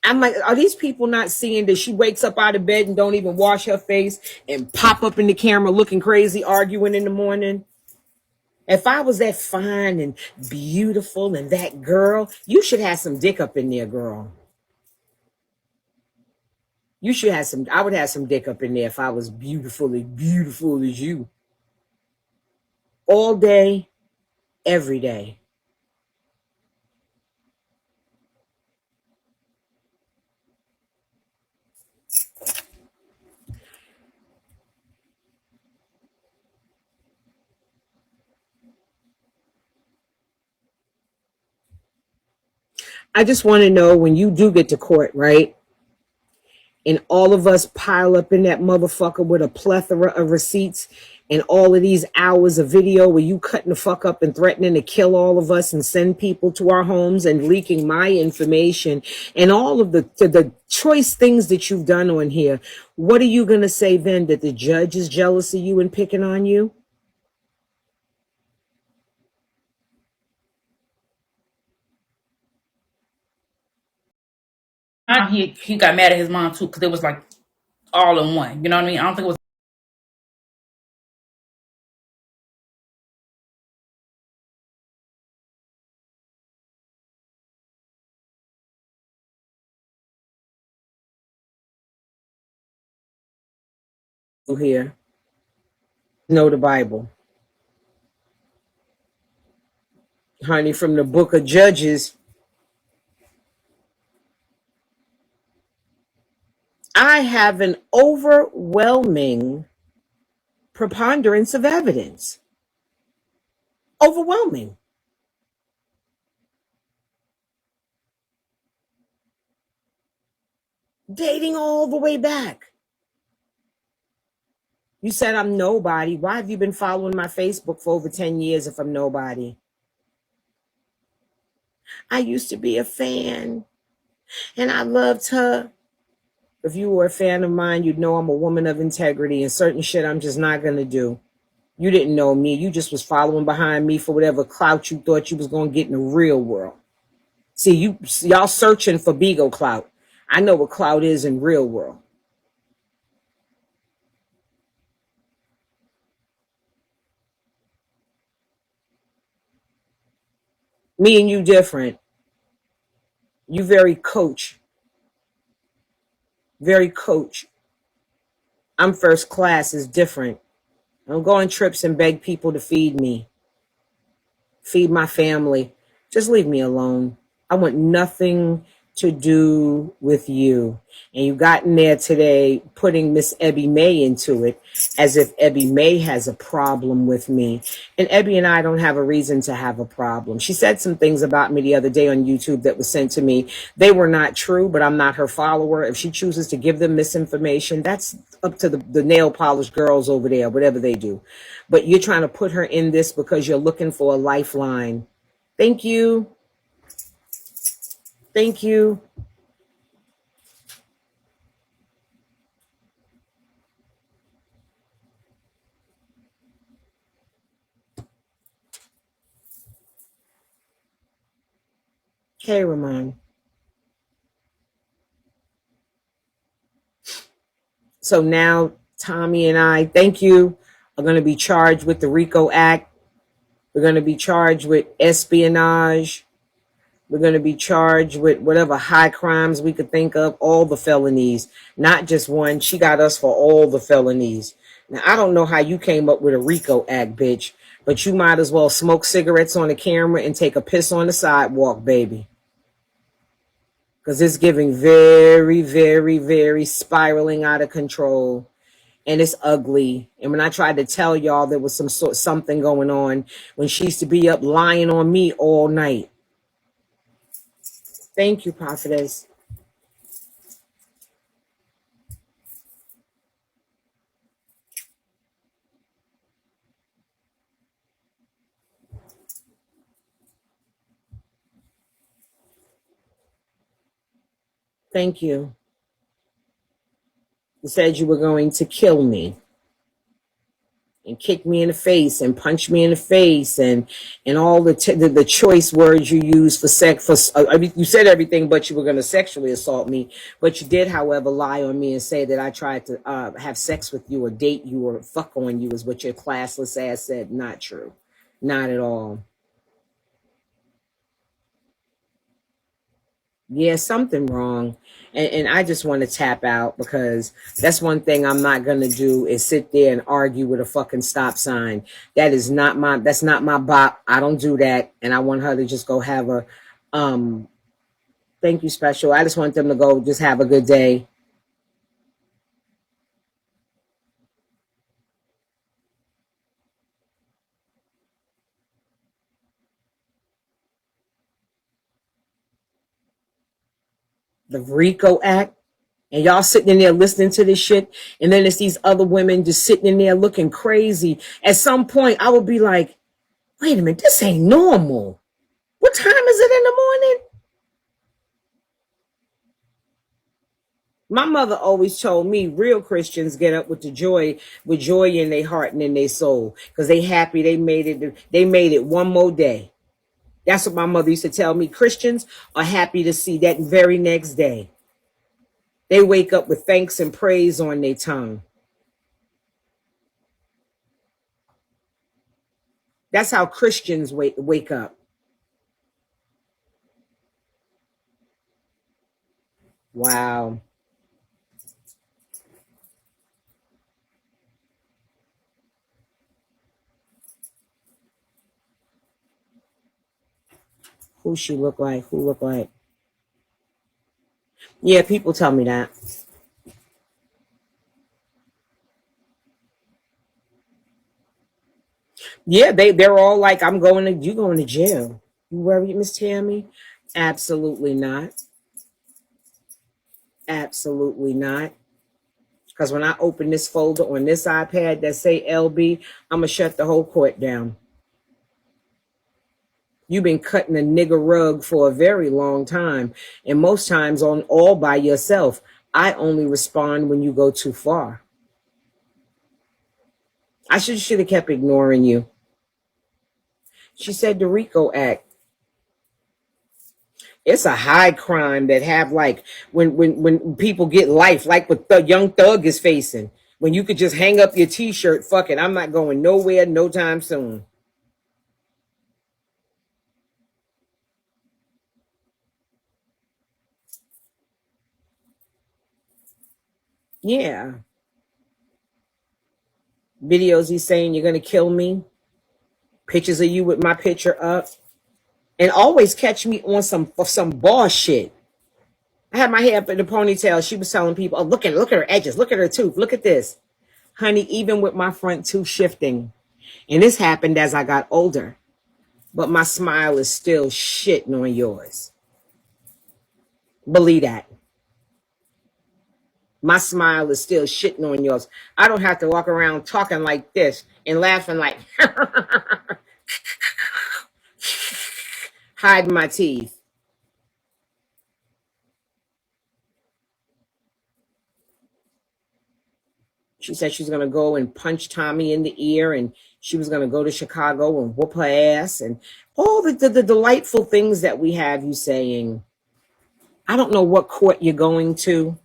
I'm like, are these people not seeing that she wakes up out of bed and don't even wash her face and pop up in the camera looking crazy, arguing in the morning? If I was that fine and beautiful and that girl, you should have some dick up in there, girl. You should have some, I would have some dick up in there if I was beautiful as you. All day, every day. I just want to know when you do get to court, right? And all of us pile up in that motherfucker with a plethora of receipts and all of these hours of video where you cutting the fuck up and threatening to kill all of us and send people to our homes and leaking my information and all of the choice things that you've done on here. What are you going to say then, that the judge is jealous of you and picking on you? He got mad at his mom too because it was like all in one. You know what I mean? I don't think it was Here, know the Bible, honey, from the book of Judges. I have an overwhelming preponderance of evidence. Overwhelming. Dating all the way back. You said I'm nobody. Why have you been following my Facebook for over 10 years if I'm nobody? I used to be a fan and I loved her. If you were a fan of mine, you'd know I'm a woman of integrity and certain shit I'm just not going to do. You didn't know me. You just was following behind me for whatever clout you thought you was going to get in the real world. See, y'all searching for Beagle clout. I know what clout is in real world. Me and you different. You very coach. Very coach. I'm first class is different. I don't go on trips and beg people to feed me. Feed my family. Just leave me alone. I want nothing to do with you. And you got in there today putting Miss Ebby May into it as if Ebby May has a problem with me. And Ebby and I don't have a reason to have a problem. She said some things about me the other day on YouTube that was sent to me. They were not true, but I'm not her follower. If she chooses to give them misinformation, that's up to the nail polish girls over there, whatever they do. But you're trying to put her in this because you're looking for a lifeline. Thank you. Thank you. Hey, Ramon. So now Tommy and I, thank you, are going to be charged with the RICO Act. We're going to be charged with espionage. We're going to be charged with whatever high crimes we could think of, all the felonies, not just one. She got us for all the felonies. Now, I don't know how you came up with a RICO Act, bitch, but you might as well smoke cigarettes on the camera and take a piss on the sidewalk, baby. Because it's giving very, very, very spiraling out of control. And it's ugly. And when I tried to tell y'all there was something going on when she used to be up lying on me all night. Thank you, prophetess. Thank you. You said you were going to kill me. and kick me in the face and punch me in the face and all the choice words you use for sex. I mean, you said everything, but you were going to sexually assault me. But you did, however, lie on me and say that I tried to have sex with you or date you or fuck on you, is what your classless ass said. Not true. Not at all. Yeah, something wrong. And I just want to tap out, because that's one thing I'm not going to do, is sit there and argue with a fucking stop sign. That's not my bop. I don't do that. And I want her to just go have a, um, thank you, special. I just want them to go just have a good day. The RICO Act. And y'all sitting in there listening to this shit. And then it's these other women just sitting in there looking crazy. At some point, I would be like, wait a minute, this ain't normal. What time is it in the morning? My mother always told me real Christians get up with the joy, with joy in their heart and in their soul, because they happy they made it one more day. That's what my mother used to tell me. Christians are happy to see that very next day. They wake up with thanks and praise on their tongue. That's how Christians wake up. Wow. Who she look like? Who look like? Yeah, people tell me that. Yeah, they're all like, you going to jail. You worried, Miss Tammy? Absolutely not. Absolutely not. Because when I open this folder on this iPad that say LB, I'm going to shut the whole court down. You've been cutting a nigger rug for a very long time. And most times on all by yourself. I only respond when you go too far. I should have kept ignoring you. She said the RICO Act. It's a high crime that have like when people get life, like what the young thug is facing. When you could just hang up your t-shirt, fuck it, I'm not going nowhere no time soon. Yeah. Videos he's saying you're gonna kill me. Pictures of you with my picture up. And always catch me on some boss shit. I had my hair up in a ponytail. She was telling people, oh, look at her edges, look at her tooth, look at this. Honey, even with my front tooth shifting. And this happened as I got older. But my smile is still shitting on yours. Believe that. My smile is still shitting on yours. I don't have to walk around talking like this and laughing like hiding my teeth. She said she's going to go and punch Tommy in the ear, and she was going to go to Chicago and whoop her ass, and all the delightful things that we have you saying. I don't know what court you're going to,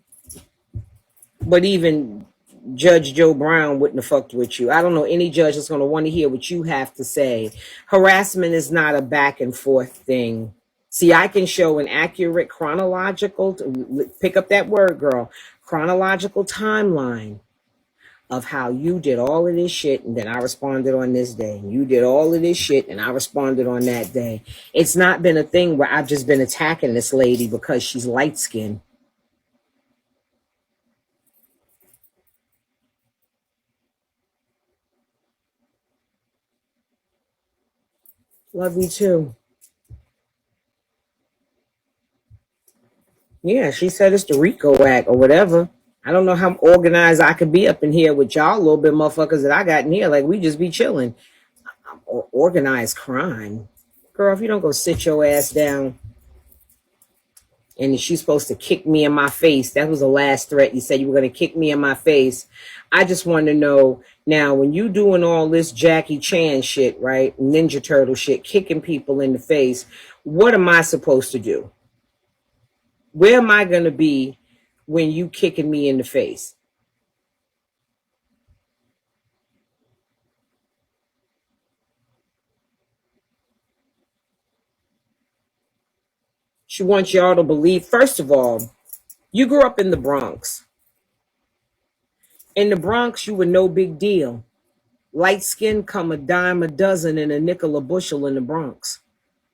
but even Judge Joe Brown wouldn't have fucked with you. I don't know any judge that's going to want to hear what you have to say. Harassment is not a back and forth thing. See, I can show an accurate chronological, pick up that word, girl, chronological timeline of how you did all of this shit and then I responded on this day. You did all of this shit and I responded on that day. It's not been a thing where I've just been attacking this lady because she's light skinned. Love you too. Yeah, she said it's the RICO Act or whatever. I don't know how organized I could be up in here with y'all little bit motherfuckers that I got in here. Like, we just be chilling. Organized crime. Girl, if you don't go sit your ass down. and she's supposed to kick me in my face. That was the last threat. You said you were going to kick me in my face. I just want to know now, when you doing all this Jackie Chan shit, right? Ninja Turtle shit, kicking people in the face, what am I supposed to do? Where am I going to be when you kicking me in the face? She wants y'all to believe, first of all, you grew up in the Bronx. In the Bronx, you were no big deal. Light skin come a dime a dozen and a nickel a bushel in the Bronx.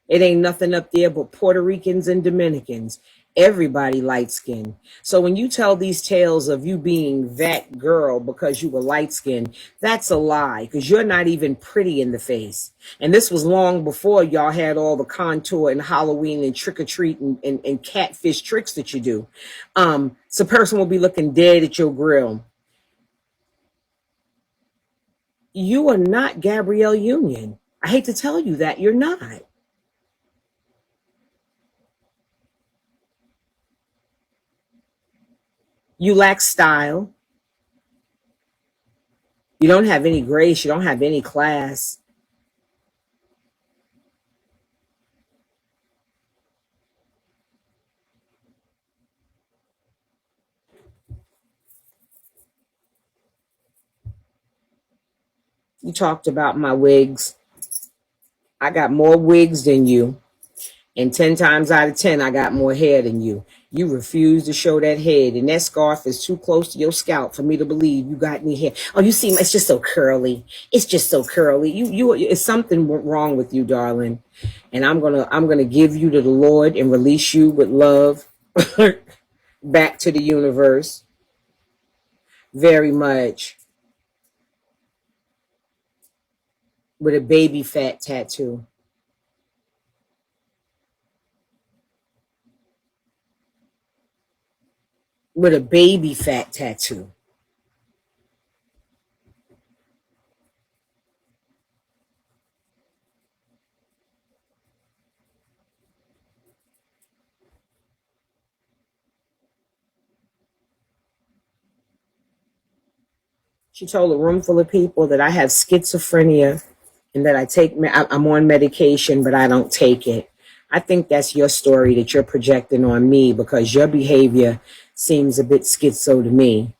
It ain't nothing up there but Puerto Ricans and Dominicans. Everybody light skinned. So when you tell these tales of you being that girl because you were light skinned, that's a lie, because you're not even pretty in the face. And this was long before y'all had all the contour and Halloween and trick or treat and catfish tricks that you do. So a person will be looking dead at your grill. You are not Gabrielle Union. I hate to tell you that, you're not. You lack style. You don't have any grace. You don't have any class. You talked about my wigs. I got more wigs than you. And 10 times out of 10, I got more hair than you. You refuse to show that head. And that scarf is too close to your scalp for me to believe you got any hair. Oh, you see, it's just so curly. It's just so curly. It's something wrong with you, darling. And I'm gonna give you to the Lord and release you with love back to the universe. Very much. With a baby fat tattoo. With a baby fat tattoo. She told a room full of people that I have schizophrenia and that I'm on medication, but I don't take it. I think that's your story that you're projecting on me, because your behavior seems a bit schizo to me.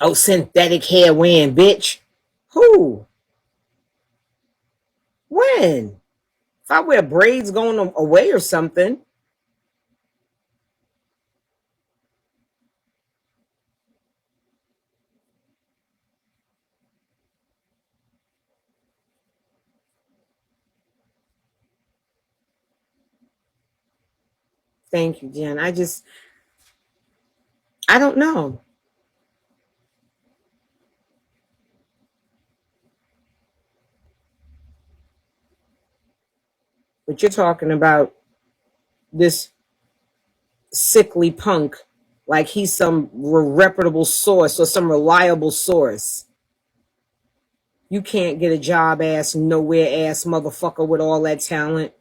Oh, synthetic hair wearing bitch. Who? When? If I wear braids going away or something. Thank you, Jen. I don't know. But you're talking about this sickly punk like he's some reputable source or some reliable source. You can't get a job ass, nowhere ass motherfucker with all that talent.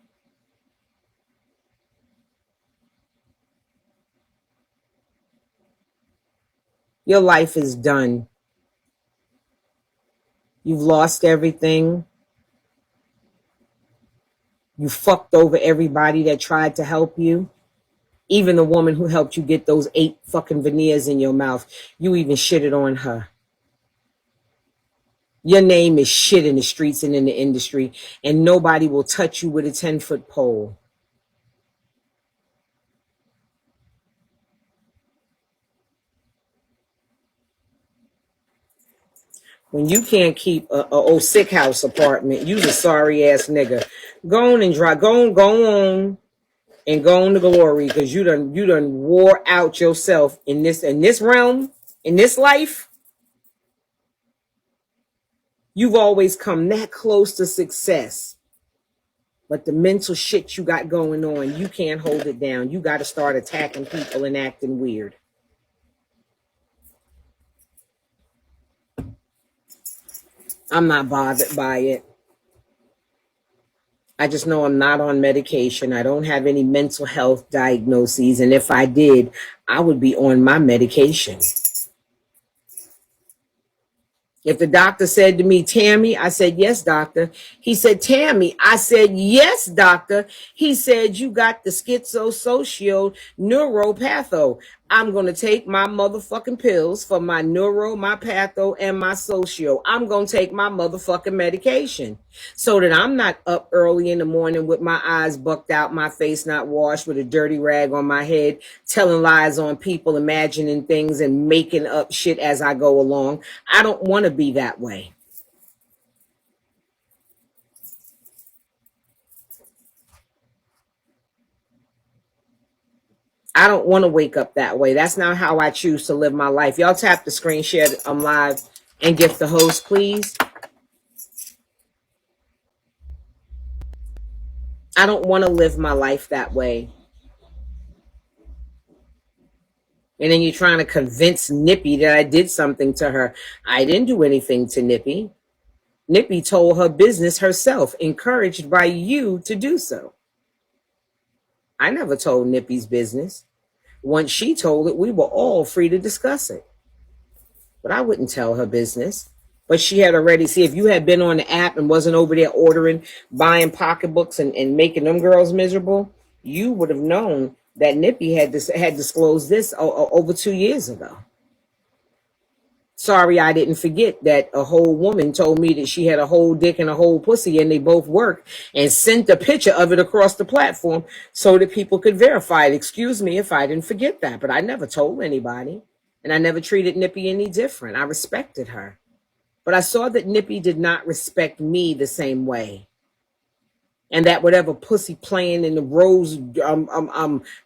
Your life is done. You've lost everything. You fucked over everybody that tried to help you. Even the woman who helped you get those 8 fucking veneers in your mouth, you even shitted on her. Your name is shit in the streets and in the industry, and nobody will touch you with a 10-foot pole. When you can't keep a old sick house apartment, you's a sorry ass nigga. Go on and drive. Go on. and go on to glory, because you done wore out yourself in this realm, in this life. You've always come that close to success. But the mental shit you got going on, you can't hold it down. You got to start attacking people and acting weird. I'm not bothered by it. I just know I'm not on medication. I don't have any mental health diagnoses. And if I did, I would be on my medication. If the doctor said to me, Tammy, I said, yes, doctor. He said, Tammy, I said, yes, doctor. He said, you got the schizosocio neuropatho. I'm going to take my motherfucking pills for my neuro, my patho, and my socio. I'm going to take my motherfucking medication so that I'm not up early in the morning with my eyes bucked out, my face not washed, with a dirty rag on my head, telling lies on people, imagining things and making up shit as I go along. I don't want to be that way. I don't want to wake up that way. That's not how I choose to live my life. Y'all tap the screen share live and gift the host, please. I don't want to live my life that way. And then you're trying to convince Nippy that I did something to her. I didn't do anything to Nippy. Nippy told her business herself, encouraged by you to do so. I never told Nippy's business. Once she told it, we were all free to discuss it. But I wouldn't tell her business. But she had already, see, if you had been on the app and wasn't over there ordering, buying pocketbooks and making them girls miserable, you would have known that Nippy had disclosed this over 2 years ago. Sorry, I didn't forget that a whole woman told me that she had a whole dick and a whole pussy and they both work, and sent a picture of it across the platform so that people could verify it. Excuse me if I didn't forget that, but I never told anybody, and I never treated Nippy any different. I respected her. But I saw that Nippy did not respect me the same way. And that whatever pussy playing in the rose,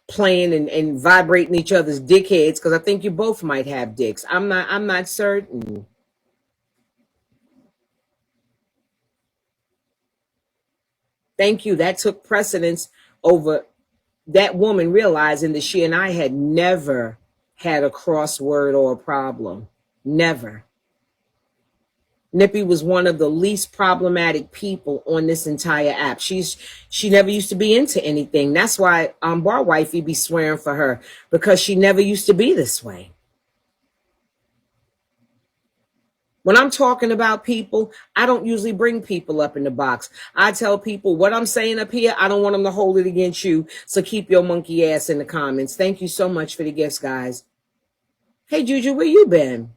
playing and vibrating each other's dickheads, because I think you both might have dicks. I'm not certain. Thank you. That took precedence over that woman realizing that she and I had never had a crossword or a problem. Never. Nippy was one of the least problematic people on this entire app. She never used to be into anything. That's why Bar Wifey be swearing for her, because she never used to be this way. When I'm talking about people, I don't usually bring people up in the box. I tell people what I'm saying up here, I don't want them to hold it against you. So keep your monkey ass in the comments. Thank you so much for the gifts, guys. Hey, Juju, where you been?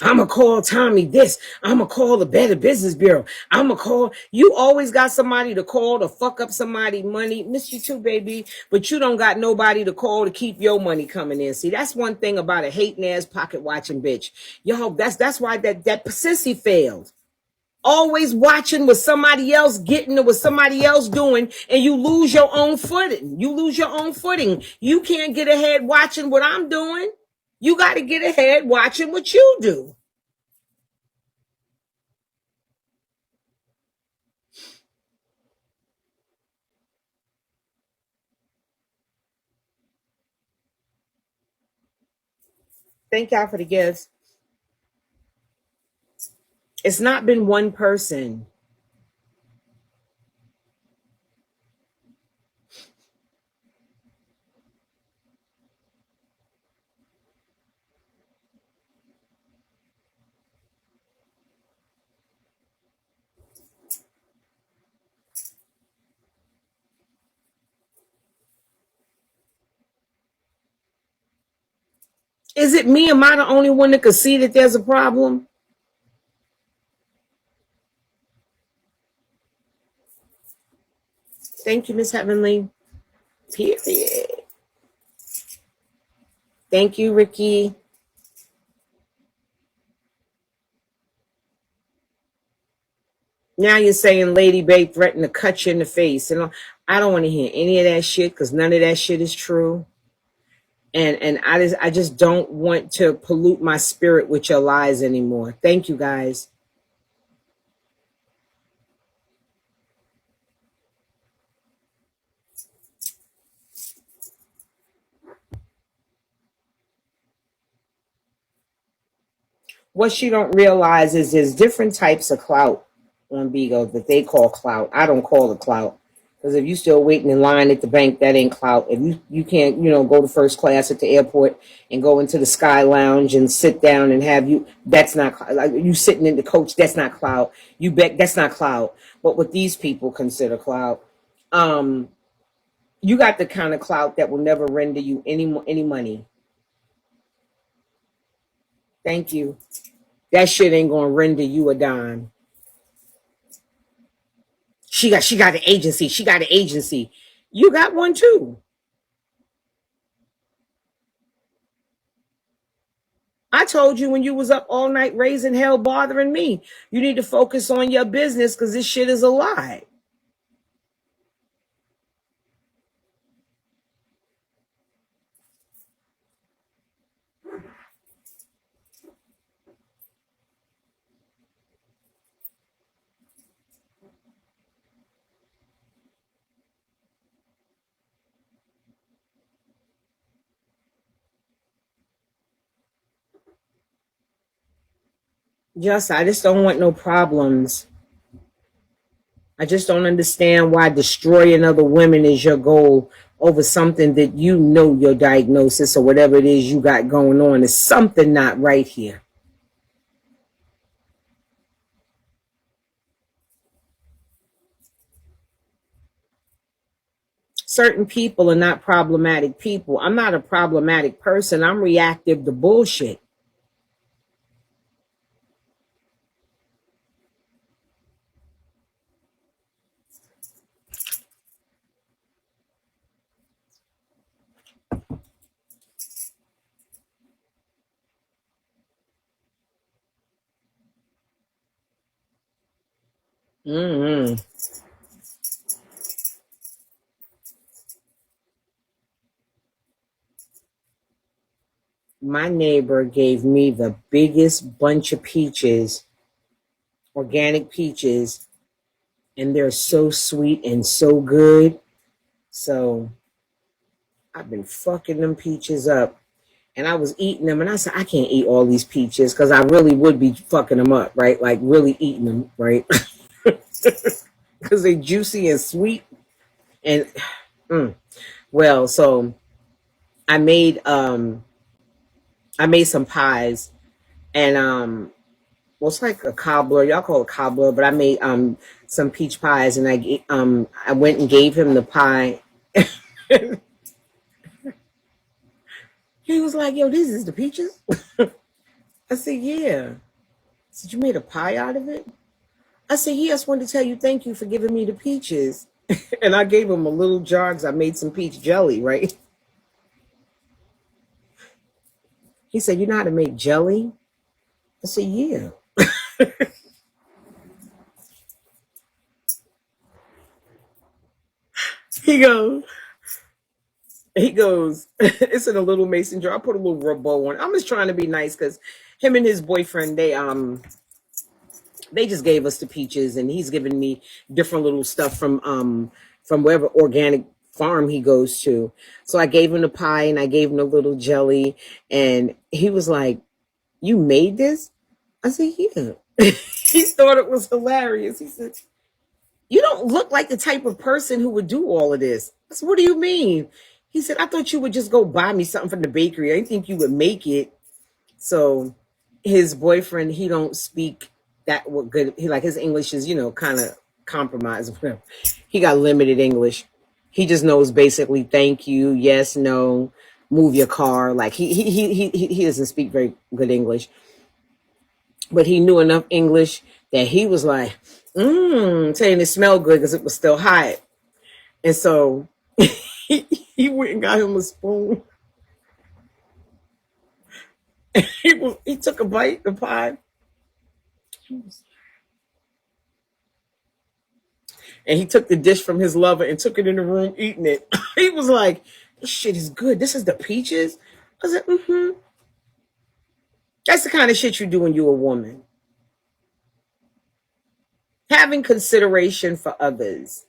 I'm going to call Tommy this. I'm going to call the Better Business Bureau. I'm going to call. You always got somebody to call to fuck up somebody's money. Miss you too, baby. But you don't got nobody to call to keep your money coming in. See, that's one thing about a hating ass pocket watching bitch. Yo, that's why that sissy failed. Always watching what somebody else getting or what somebody else doing, and you lose your own footing. You lose your own footing. You can't get ahead watching what I'm doing. You got to get ahead watching what you do. Thank y'all for the gifts. It's not been one person. Is it me? Am I the only one that could see that there's a problem? Thank you, Miss Heavenly. Period. Thank you, Ricky. Now you're saying Lady Bay threatened to cut you in the face. And I don't want to hear any of that shit because none of that shit is true. And I just don't want to pollute my spirit with your lies anymore. Thank you guys. What she don't realize is there's different types of clout on Bigo that they call clout. I don't call it clout. Because if you still waiting in line at the bank, that ain't clout. If you can't, go to first class at the airport and go into the Sky Lounge and sit down and have that's not like you sitting in the coach, that's not clout. You bet that's not clout. But what these people consider clout, um, you got the kind of clout that will never render you any money. Thank you. That shit ain't gonna render you a dime. She got an agency. She got an agency. You got one too. I told you when you was up all night raising hell bothering me. You need to focus on your business because this shit is a lie. I just don't want no problems. I just don't understand why destroying other women is your goal over something that your diagnosis or whatever it is you got going on is something not right here. Certain people are not problematic people. I'm not a problematic person. I'm reactive to bullshit. Mm-hmm. My neighbor gave me the biggest bunch of peaches, organic peaches, and they're so sweet and so good. So I've been fucking them peaches up. And I was eating them, and I said, I can't eat all these peaches because I really would be fucking them up, right? Like really eating them, right? Because they're juicy and sweet. And well, so I made um I made some pies, and well, it's like a cobbler. Y'all call it cobbler, but I made some peach pies, and I went and gave him the pie. He was like, "Yo, this is the peaches." I said, "Yeah." I said, "You made a pie out of it?" I said, "Yeah, I just wanted to tell you thank you for giving me the peaches." And I gave him a little jar because I made some peach jelly, right? He said, "You know how to make jelly?" I said, "Yeah." He goes, it's in a little mason jar. I put a little rub bow on it. I'm just trying to be nice because him and his boyfriend, they just gave us the peaches, and he's giving me different little stuff from wherever organic farm he goes to. So I gave him the pie and I gave him the little jelly, and he was like, "You made this?" I said, "Yeah." He thought it was hilarious. He said, "You don't look like the type of person who would do all of this." I said, "What do you mean?" He said, "I thought you would just go buy me something from the bakery. I didn't think you would make it." So his boyfriend, he don't speak that good. He like his English is, kind of compromised. He got limited English. He just knows basically thank you, yes, no, move your car. Like he doesn't speak very good English, but he knew enough English that he was like, saying it smelled good because it was still hot. And so he went and got him a spoon. He took a bite of pie. And he took the dish from his lover and took it in the room eating it. He was like, this shit is good. This is the peaches. I said, mm-hmm. That's the kind of shit you do when you're a woman. Having consideration for others.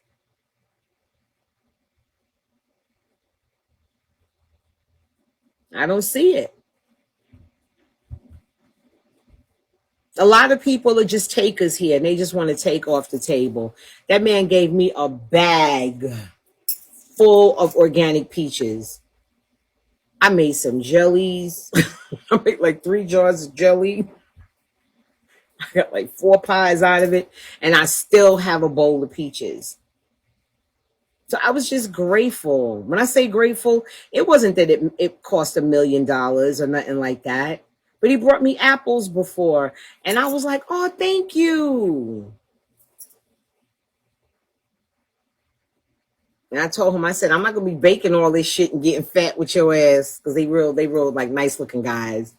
I don't see it. A lot of people are just takers here and they just want to take off the table. That man gave me a bag full of organic peaches. I made some jellies. I made like 3 jars of jelly. I got like 4 pies out of it. And I still have a bowl of peaches. So I was just grateful. When I say grateful, it wasn't that it cost $1 million or nothing like that. But he brought me apples before. And I was like, oh, thank you. And I told him, I said, I'm not going to be baking all this shit and getting fat with your ass. Because they real like nice looking guys.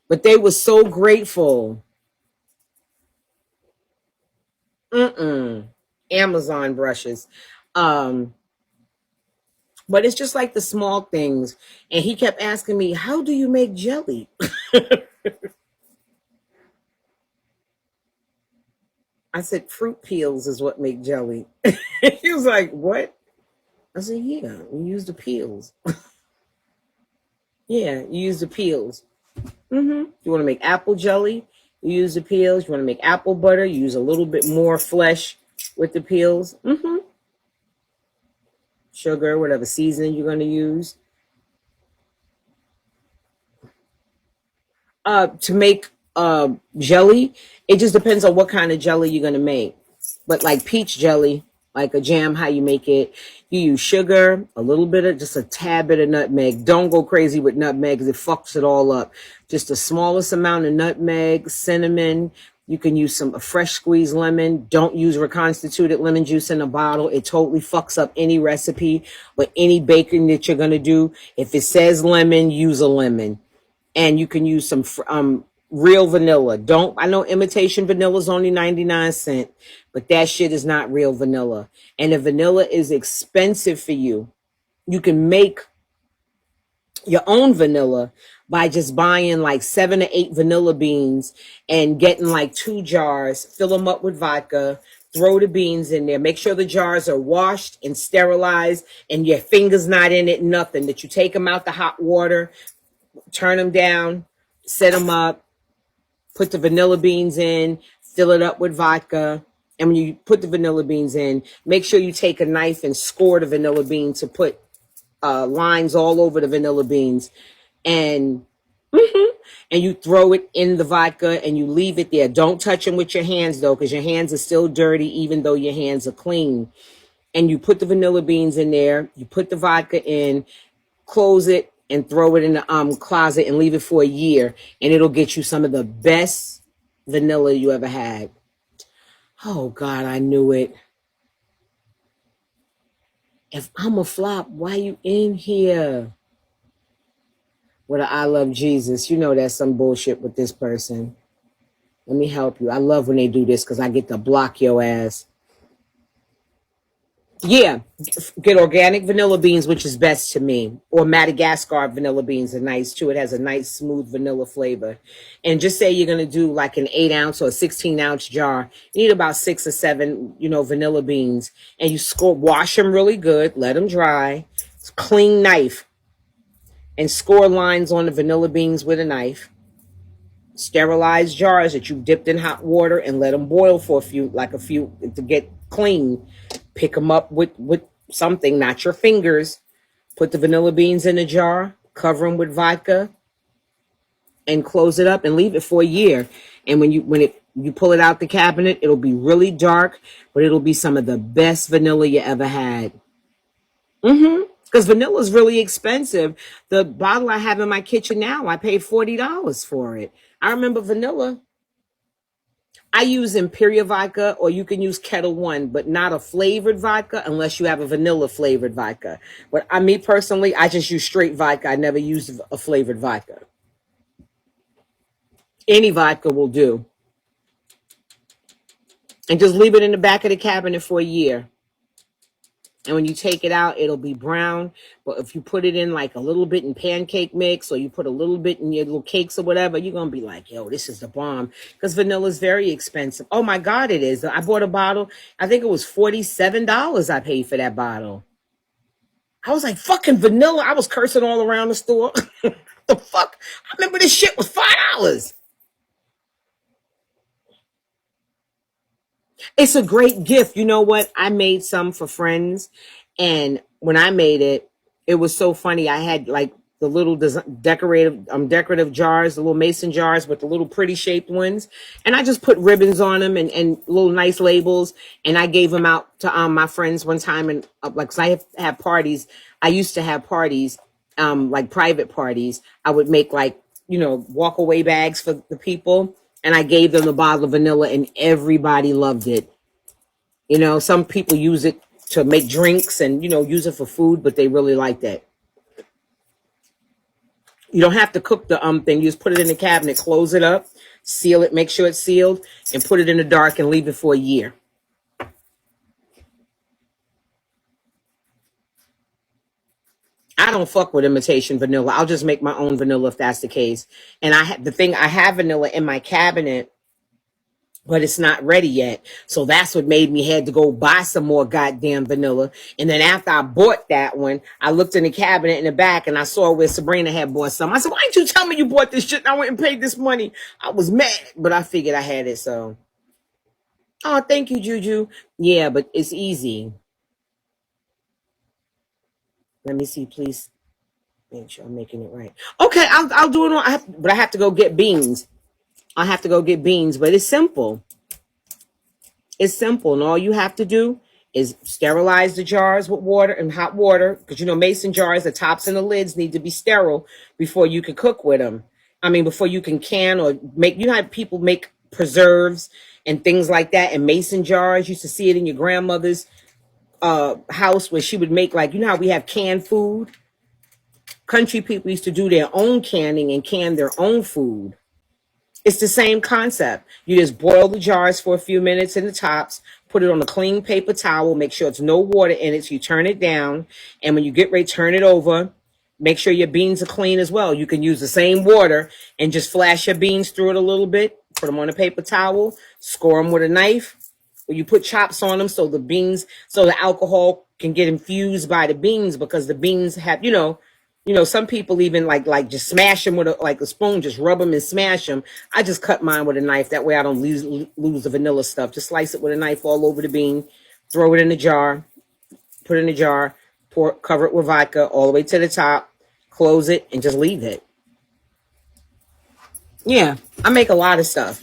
But they were so grateful. Amazon brushes. But it's just like the small things. And he kept asking me, how do you make jelly? I said, fruit peels is what make jelly. He was like, what? I said, yeah, you use the peels. Yeah, you use the peels. You want to make apple jelly, you use the peels. You want to make apple butter, you use a little bit more flesh with the peels. Sugar, whatever seasoning you're going to use. To make jelly, it just depends on what kind of jelly you're going to make. But like peach jelly, like a jam, how you make it, you use sugar, a little bit of, just a tad bit of nutmeg. Don't go crazy with nutmeg because it fucks it all up. Just the smallest amount of nutmeg, cinnamon. You can use a fresh squeezed lemon. Don't use reconstituted lemon juice in a bottle. It totally fucks up any recipe or any baking that you're going to do. If it says lemon, use a lemon. And you can use some real vanilla. I know imitation vanilla is only 99 cents, but that shit is not real vanilla. And if vanilla is expensive for you, you can make your own vanilla by just buying like 7 or 8 vanilla beans and getting like 2 jars, fill them up with vodka, throw the beans in there, make sure the jars are washed and sterilized and your fingers not in it, nothing, that you take them out the hot water, turn them down, set them up, put the vanilla beans in, fill it up with vodka. And when you put the vanilla beans in, make sure you take a knife and score the vanilla bean to put lines all over the vanilla beans. And you throw it in the vodka and you leave it there. Don't touch them with your hands though, because your hands are still dirty even though your hands are clean. And you put the vanilla beans in there, you put the vodka in, close it, and throw it in the closet and leave it for a year. And it'll get you some of the best vanilla you ever had. Oh, God, I knew it. If I'm a flop, why you in here? With I love Jesus. You know that's some bullshit with this person. Let me help you. I love when they do this because I get to block your ass. Yeah, get organic vanilla beans, which is best to me. Or Madagascar vanilla beans are nice too. It has a nice smooth vanilla flavor. And just say you're going to do like an 8-ounce or a 16-ounce jar. You need about 6 or 7, vanilla beans. And you wash them really good. Let them dry. Clean knife. And score lines on the vanilla beans with a knife. Sterilize jars that you dipped in hot water and let them boil for a few to get clean. Pick them up with something, not your fingers. Put the vanilla beans in a jar, cover them with vodka, and close it up and leave it for a year. And when you pull it out the cabinet, it'll be really dark, but it'll be some of the best vanilla you ever had. Because vanilla is really expensive. The bottle I have in my kitchen now, I paid $40 for it. I remember vanilla. I use Imperial vodka, or you can use Kettle One, but not a flavored vodka unless you have a vanilla flavored vodka. But me personally, I just use straight vodka. I never used a flavored vodka. Any vodka will do. and just leave it in the back of the cabinet for a year. And when you take it out, it'll be brown. But if you put it in like a little bit in pancake mix, or you put a little bit in your little cakes or whatever, you're going to be like, yo, this is the bomb. Because vanilla is very expensive. Oh my God, it is. I bought a bottle. I think it was $47 I paid for that bottle. I was like, fucking vanilla. I was cursing all around the store. The fuck? I remember this shit was $5. It's a great gift. You know what? I made some for friends. And when I made it, it was so funny. I had like the little decorative jars, the little mason jars with the little pretty shaped ones. And I just put ribbons on them and little nice labels. And I gave them out to my friends one time. And like, 'cause I have parties. I used to have parties, like private parties. I would make like, walk away bags for the people. And I gave them a bottle of vanilla and everybody loved it. Some people use it to make drinks and, use it for food, but they really like that. You don't have to cook the thing. You just put it in the cabinet, close it up, seal it, make sure it's sealed, and put it in the dark and leave it for a year. I don't fuck with imitation vanilla. I'll just make my own vanilla if that's the case. And I have vanilla in my cabinet, but it's not ready yet. So that's what made me had to go buy some more goddamn vanilla. And then after I bought that one, I looked in the cabinet in the back and I saw where Sabrina had bought some. I said, why didn't you tell me you bought this shit? And I went and paid this money. I was mad, but I figured I had it. So, oh, thank you, Juju. Yeah, but it's easy. Let me see, please. Make sure I'm making it right. Okay, I'll do it but I have to go get beans. I have to go get beans, but it's simple. It's simple, and all you have to do is sterilize the jars with water and hot water, because mason jars, the tops and the lids need to be sterile before you can cook with them. I mean, before you can can or make. How people make preserves and things like that in mason jars. You used to see it in your grandmother's house where she would make, like, how we have canned food. Country people used to do their own canning and can their own food. It's the same concept. You just boil the jars for a few minutes in the tops, put it on a clean paper towel, make sure it's no water in it, so you turn it down, and when you get ready, turn it over. Make sure your beans are clean as well. You can use the same water and just flash your beans through it a little bit, put them on a paper towel, score them with a knife, or you put chops on them so the alcohol can get infused by the beans, because the beans have, some people even like just smash them with a spoon, just rub them and smash them. I just cut mine with a knife. That way I don't lose the vanilla stuff. Just slice it with a knife all over the bean, throw it in the jar, put it in the jar, cover it with vodka all the way to the top, close it, and just leave it. Yeah, I make a lot of stuff.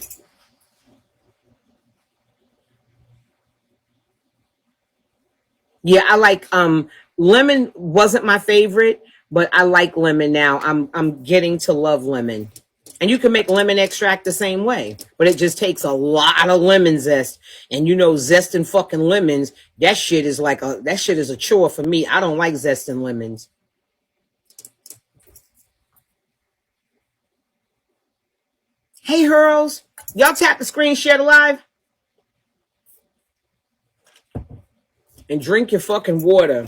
Yeah, I like lemon wasn't my favorite, but I like lemon now. I'm getting to love lemon. And you can make lemon extract the same way, but it just takes a lot of lemon zest. And zesting fucking lemons, that shit is a chore for me. I don't like zesting lemons. Hey, Hurls, y'all tap the screen, share the live, and drink your fucking water.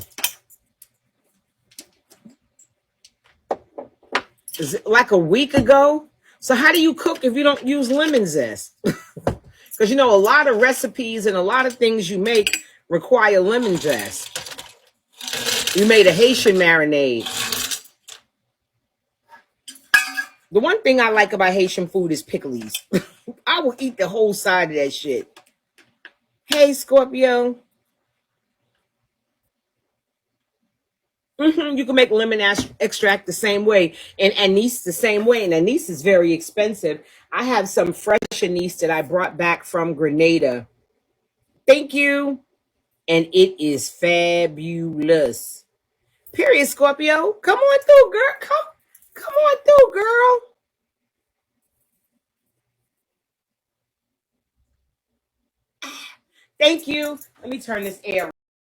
Is it like a week ago? So how do you cook if you don't use lemon zest? Because a lot of recipes and a lot of things you make require lemon zest. You made a Haitian marinade. The one thing I like about Haitian food is pickles. I will eat the whole side of that shit. Hey, Scorpio. You can make lemon extract the same way, and anise the same way. And anise is very expensive. I have some fresh anise that I brought back from Grenada. Thank you. And it is fabulous. Period, Scorpio. Come on through, girl. Come on through, girl. Thank you. Let me turn this air